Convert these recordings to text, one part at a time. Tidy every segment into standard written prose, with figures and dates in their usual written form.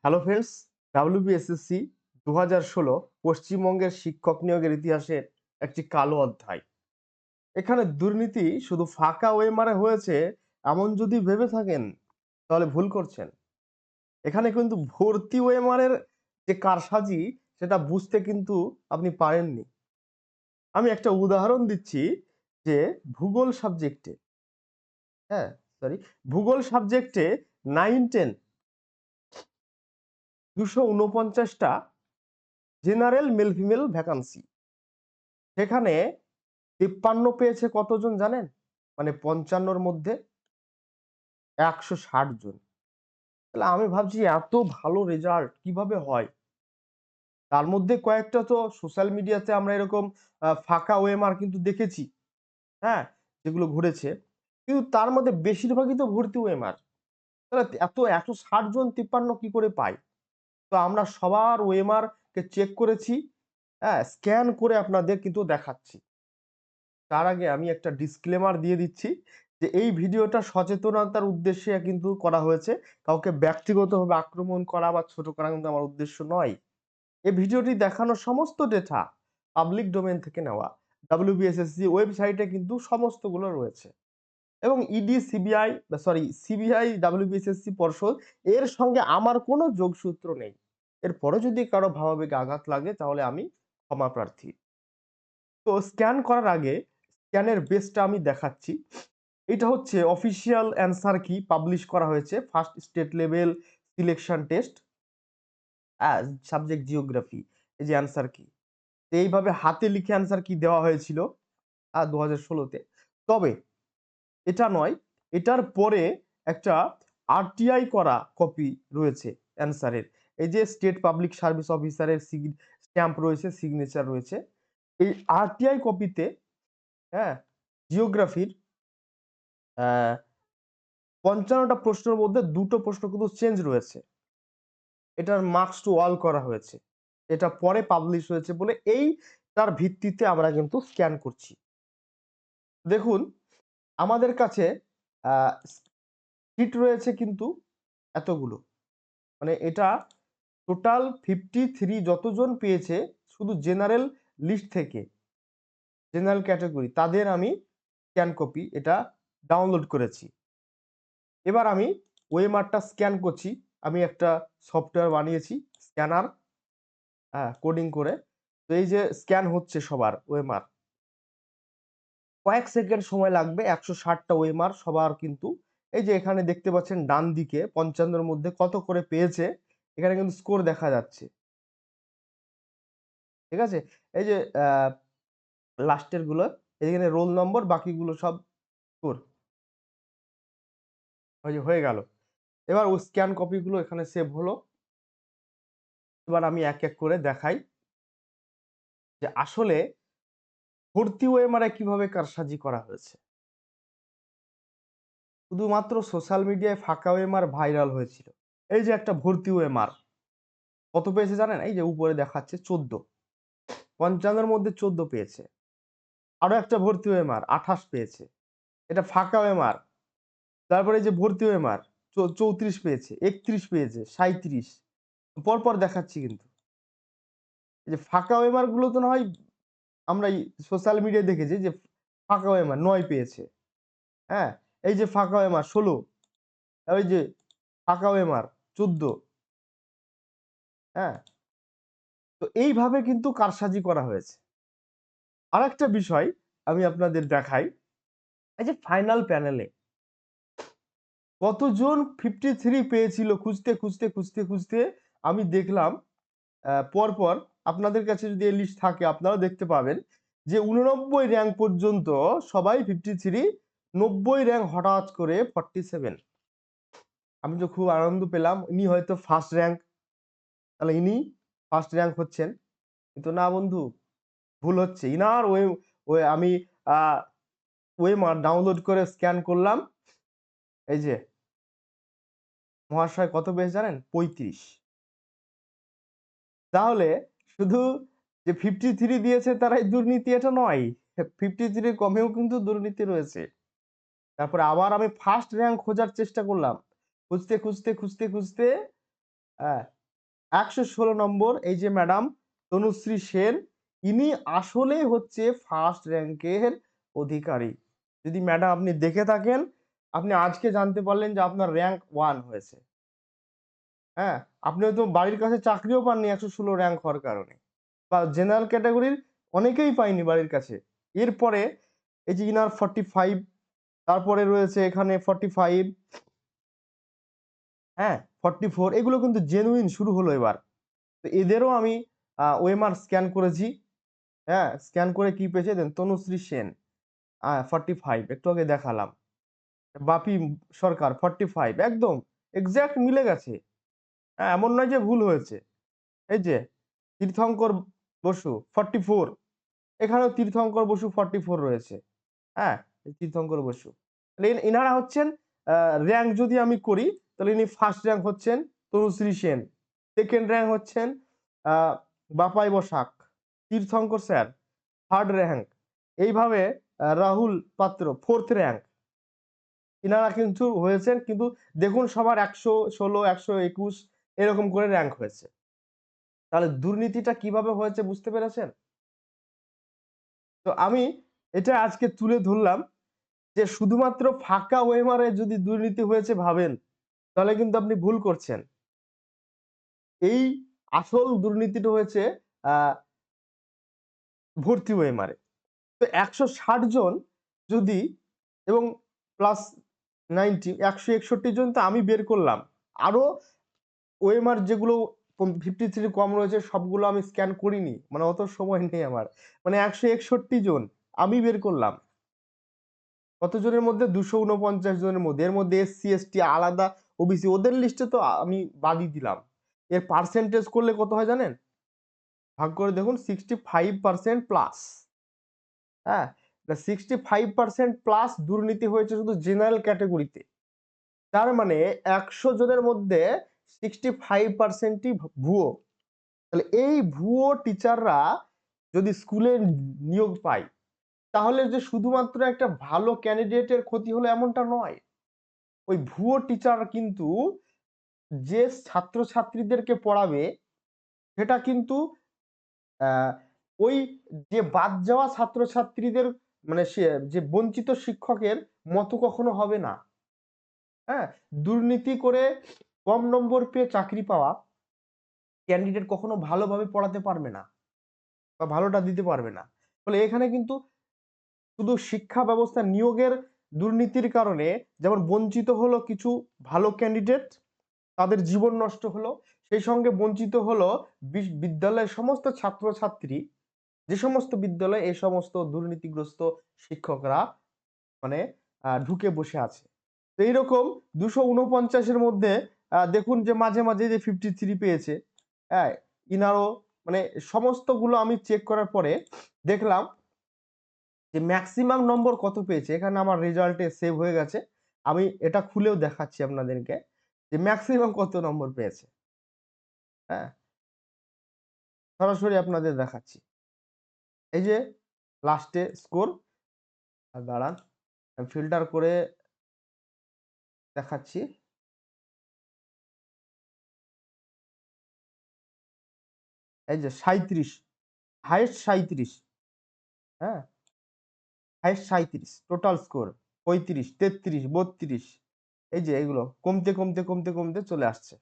Hello friends, WBSSC 2016 পশ্চিমবঙ্গের শিক্ষক নিয়োগের ইতিহাসের একটি কালো অধ্যায়। এখানে দুর্নীতি শুধু ফাঁকা ওয়েমারে হয়েছে এমন যদি ভেবে থাকেন তাহলে ভুল করছেন। এখানে কিন্তু ভর্তি ওয়েমারের যে কারসাজি সেটা বুঝতে কিন্তু আপনি পারেননি। আমি একটা উদাহরণ দিচ্ছি যে ভূগোল সাবজেক্টে, হ্যাঁ, সরি, ভূগোল সাবজেক্টে 9-10 249টা জেনারেল মেল ফিমেল ভ্যাকান্সি। সেখানে 53 পেয়েছে কতজন জানেন? মানে 55 মধ্যে 160 জন। তাহলে আমি ভাবছি এত ভালো রেজাল্ট কিভাবে হয়? তার মধ্যে কয়েকটা তো সোশ্যাল মিডিয়াতে আমরা এরকম ফাঁকা ওএমআর কিন্তু দেখেছি, হ্যাঁ? যেগুলো ঘুরেছে। কিন্তু তার মধ্যে বেশিরভাগই তো ভর্তি ওএমআর। তাহলে এত 160 জন 53 কি করে পায়? তো আমরা সবার ওএমআর কে চেক করেছি, হ্যাঁ? স্ক্যান করে আপনাদের কিন্তু দেখাচ্ছি। তার আগে আমি একটা ডিসক্লেমার দিয়ে দিচ্ছি যে এই ভিডিওটা সচেতনতার উদ্দেশ্যে কিন্তু করা হয়েছে। কাউকে ব্যক্তিগতভাবে আক্রমণ করা বা ছোট করা কিন্তু আমার উদ্দেশ্য নয়। এই ভিডিওটি দেখানোর সমস্ত ডেটা পাবলিক ডোমেইন থেকে নেওয়া। WBSSC ওয়েবসাইটে কিন্তু সমস্তগুলো রয়েছে। এবং ইডি, সিবিআই সিবিআই, WBSSC পর্ষদ এর সঙ্গে আমার কোনো যোগসূত্র নেই। এরপরেও যদি কারো ভাবাবেগে আঘাত লাগে তাহলে আমি ক্ষমা প্রার্থী। তো স্ক্যান করার আগে স্ক্যানের বেসটা আমি দেখাচ্ছি। এটা হচ্ছে অফিসিয়াল অ্যান্সার কি পাবলিশ করা হয়েছে first state level selection test, subject geography. এই যে অ্যান্সার কি, এইভাবে হাতে লিখে অ্যান্সার কি দেওয়া হয়েছিল 2016-তে। তবে এটা নয়, এটার পরে একটা আরটিআই করা কপি রয়েছে অ্যান্সারের। এই যে স্টেট পাবলিক সার্ভিস অফিসারের স্ট্যাম্প রয়েছে, সিগনেচার রয়েছে। এই আরটিআই কপিতে, হ্যাঁ, জিওগ্রাফির 55টা প্রশ্নের মধ্যে 2টো প্রশ্ন কিন্তু চেঞ্জ রয়েছে। এটার মার্কস টু অল করা হয়েছে। এটা পরে পাবলিশ হয়েছে বলে এইটার ভিত্তিতে আমরা কিন্তু স্ক্যান করছি। দেখুন, আমাদের কাছে আ সিট রয়েছে কিন্তু এতগুলো। মানে এটা টোটাল 53 যতজন পেয়েছে শুধু জেনারেল লিস্ট থেকে, জেনারেল ক্যাটেগরি তাদের আমি স্ক্যান কপি এটা ডাউনলোড করেছি। এবার আমি ওএমআরটা স্ক্যান করছি। আমি একটা সফটওয়্যার বানিয়েছি স্ক্যানার, হ্যাঁ, কোডিং করে। তো এই যে স্ক্যান হচ্ছে সবার ওএমআর। কয়েক সেকেন্ড সময় লাগবে ১৬০ টা ওএমআর সবার কিন্তু। এই যে এখানে দেখতে পাচ্ছেন ডান দিকে ৫৫ এর মধ্যে কত করে পেয়েছে, এখানে কিন্তু স্কোর দেখা যাচ্ছে। ঠিক আছে? এই যে লাস্টের গুলো এখানে রোল নম্বর, বাকিগুলো সব স্কোর। ওই যে হয়ে গেল। এবার ওই স্ক্যান কপি গুলো এখানে সেভ হলো। এবার আমি এক, এক করে দেখাই যে আসলে ভর্তি ওএমআরে কিভাবে কারসাজি করা হয়েছে। শুধুমাত্র সোশ্যাল মিডিয়ায় ফাঁকা ওএমআর ভাইরাল হয়েছিল। এই যে একটা ভর্তি ওএমআর কত পেয়েছে জানেন? এই যে উপরে দেখাচ্ছে 14, 55 এর মধ্যে 14 পেয়েছে। আরো একটা ভর্তি ওএমআর 28 পেয়েছে। এটা ফাঁকা ওএমআর। তারপরে এই যে ভর্তি ওএমআর 34 পেয়েছে, 31 পেয়েছে, 37 পরপর দেখাচ্ছি কিন্তু। এই যে ফাঁকা ওএমআর গুলো তো না হয় আমরা সোশ্যাল মিডিয়ায় দেখেছি যে ফাঁকা ওএমআর 9 পেয়েছে। হ্যাঁ? এই যে ফাঁকা ওএমআর 16, ওই যে ফাঁকা ওএমআর 14, হ্যাঁ? তো এইভাবে কিন্তু কারসাজি করা হয়েছে। আরেকটা বিষয় আমি আপনাদের দেখাই। এই যে ফাইনাল প্যানেলে কতজন 53 পেয়েছিল খুঁজতে, খুঁজতে, খুঁজতে, খুঁজতে আমি দেখলাম পরপর আপনাদের কাছে যদি এই লিস্ট থাকে আপনারাও দেখতে পাবেন যে 89 র‍্যাংক পর্যন্ত সবাই 53, 90 র‍্যাংক হঠাৎ করে 47। আমি তো খুব আনন্দ পেলাম। ইনি হয়তো ফার্স্ট র‍্যাংক, তাহলে ইনি ফার্স্ট র‍্যাংক হচ্ছেন। কিন্তু না বন্ধু, ভুল হচ্ছে। ইনার আমি আ ওএমআর ডাউনলোড করে স্ক্যান করলাম। এই যে মহাশয় কত পেয়েছে জানেন? 35। তাহলে শুধু যে 53 দিয়েছে তারাই দুর্নীতি এটা নয়। 53 এর কমেও কিন্তু দুর্নীতি রয়েছে। তারপরে আবার আমি ফার্স্ট র‍্যাংক খোঁজার চেষ্টা করলাম। খুঁজতে, খুঁজতে, খুঁজতে, খুঁজতে হ্যাঁ, ১১৬ নম্বর এই যে ম্যাডাম তনুশ্রী সেন, ইনি আসলেই হচ্ছে ফার্স্ট র‍্যাংকের অধিকারী। যদি ম্যাডাম আপনি দেখে থাকেন, আপনি আজকে জানতে পারলেন যে আপনার র‍্যাংক 1 হয়েছে। হ্যাঁ? আপনি হয়তো বাড়ির কাছে চাকরিও পাননি ১১৬ র‍্যাংক হওয়ার কারণে। বা জেনারেল ক্যাটেগরির অনেকেই পায়নি বাড়ির কাছে। এরপরে এই যে ইনার 45, তারপরে রয়েছে এখানে 45, হ্যাঁ? 44, এগুলো কিন্তু জেনুইন শুরু হলো এবার। তো এদেরও আমি ওএমআর স্ক্যান করেছি। হ্যাঁ? স্ক্যান করে কি পেয়েছে দেন তনুশ্রী সেন 45, একটু আগে দেখালাম। বাপি সরকার 45, একদম এক্সাক্ট মিলে গেছে। হ্যাঁ? এমন নয় যে ভুল হয়েছে। এই যে তীর্থঙ্কর বসু 44, এখানেও তীর্থঙ্কর বসু 44 রয়েছে। হ্যাঁ? এই তীর্থঙ্কর বসু। তাহলে এনারা হচ্ছেন র‍্যাংক যদি আমি করি, তাহলে ইনি ফার্স্ট র‍্যাংক হচ্ছেন তনুশ্রী সেন। সেকেন্ড র‍্যাংক হচ্ছেন আ বাপাই বসাক, তীর্থঙ্কর স্যার থার্ড র‍্যাংক। এইভাবে রাহুল পাত্র ফোর্থ র‍্যাংক। ইনারা কিন্তু হয়েছেন, কিন্তু দেখুন সবার ১১৬, ১২১ এরকম করে র‍্যাংক হয়েছে। তাহলে দুর্নীতিটা কিভাবে হয়েছে বুঝতে পেরেছেন? তো আমি এটা আজকে তুলে ধরলাম যে শুধুমাত্র ফাঁকা ওএমআর এ যদি দুর্নীতি হয়েছে ভাবেন, তাহলে কিন্তু আপনি ভুল করছেন। এই আসল দুর্নীতিটা হয়েছে আ ভর্তি ওএমআর এ। তো ১৬০ জন যদি এবং প্লাস 90 ১৬১ জন তো আমি বের করলাম। আরো ওএমআর যেগুলো 53 কম রয়েছে সবগুলো আমি স্ক্যান করিনি। মানে অত সময় নেই আমার। মানে ১৬১ জন আমি বের করলাম। কতজনের মধ্যে? ২৪৯ জনের মধ্যে। এর মধ্যে এসসি, এসটি আলাদা, ওবিসি ওদের লিস্টে তো আমি বাদই দিলাম। এর পার্সেন্টেজ করলে কত হয় জানেন? ভাগ করে দেখুন 65% প্লাস। হ্যাঁ? 65% প্লাস দুর্নীতি হয়েছে শুধু জেনারেল ক্যাটেগরিতে। তার মানে ১০০ জনের মধ্যে 65% ই ভুয়ো। তাহলে এই ভুয়ো টিচাররা যদি স্কুলে নিয়োগ পায়, তাহলে যে শুধুমাত্র একটা ভালো ক্যান্ডিডেটের ক্ষতি হলো এমনটা নয়। ওই ভুয়ো টিচার কিন্তু যে ছাত্রছাত্রীদেরকে পড়াবে সেটা কিন্তু আ ওই যে বাদ যাওয়া ছাত্রছাত্রীদের মানে সে যে বঞ্চিত শিক্ষকের মতো কখনো হবে না। হ্যাঁ? দুর্নীতি করে কম নম্বর পেয়ে চাকরি পাওয়া ক্যান্ডিডেট কখনো ভালোভাবে পড়াতে পারবে না বা ভালোটা দিতে পারবে না। ফলে এখানে কিন্তু শুধু শিক্ষা ব্যবস্থা নিয়োগের দুর্নীতির কারণে যেমন বঞ্চিত হলো কিছু ভালো ক্যান্ডিডেট, তাদের জীবন নষ্ট হলো। সেই সঙ্গে বঞ্চিত হলো বিদ্যালয়ের সমস্ত ছাত্রছাত্রী, যে সমস্ত বিদ্যালয়ে এই সমস্ত দুর্নীতিগ্রস্ত শিক্ষকরা মানে ঢুকে বসে আছে। তো এইরকম ২৪৯ এর মধ্যে দেখুন যে মাঝে, মাঝে যে 53 পেয়েছে, হ্যাঁ? ইনারও মানে সমস্তগুলো আমি চেক করার পরে দেখলাম যে মেক্সিমাম নম্বর কত পেয়েছে। এখানে আমার রেজাল্টে সেভ হয়ে গেছে। আমি এটা খুলেও দেখাচ্ছি আপনাদেরকে যে মেক্সিমাম কত নম্বর পেয়েছে। হ্যাঁ? সরাসরি আপনাদের দেখাচ্ছি। এই যে লাস্টে স্কোর দাঁড়ান আমি ফিল্টার করে দেখাচ্ছি। এই যে ৩৭, হাইয়েস্ট ৩৭, হ্যাঁ? হাইয়েস্ট ৩৭ টোটাল স্কোর ৩৫, ৩৩, ৩২, এই যে এগুলো কমতে, কমতে, কমতে, কমতে চলে আসছে।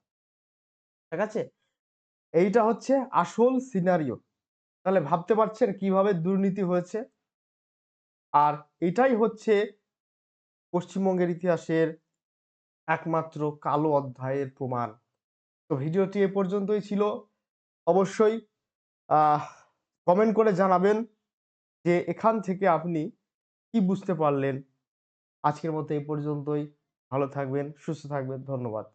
ঠিক আছে? এইটা হচ্ছে আসল সিনারিও। তাহলে ভাবতে পারছেন কিভাবে দুর্নীতি হয়েছে? আর এটাই হচ্ছে পশ্চিমবঙ্গের ইতিহাসের একমাত্র কালো অধ্যায়ের প্রমাণ। তো ভিডিওটি এ পর্যন্তই ছিল। অবশ্যই আহ কমেন্ট করে জানাবেন যে এখান থেকে আপনি কি বুঝতে পারলেন। আজকের মতো এই পর্যন্তই। ভালো থাকবেন, সুস্থ থাকবেন। ধন্যবাদ।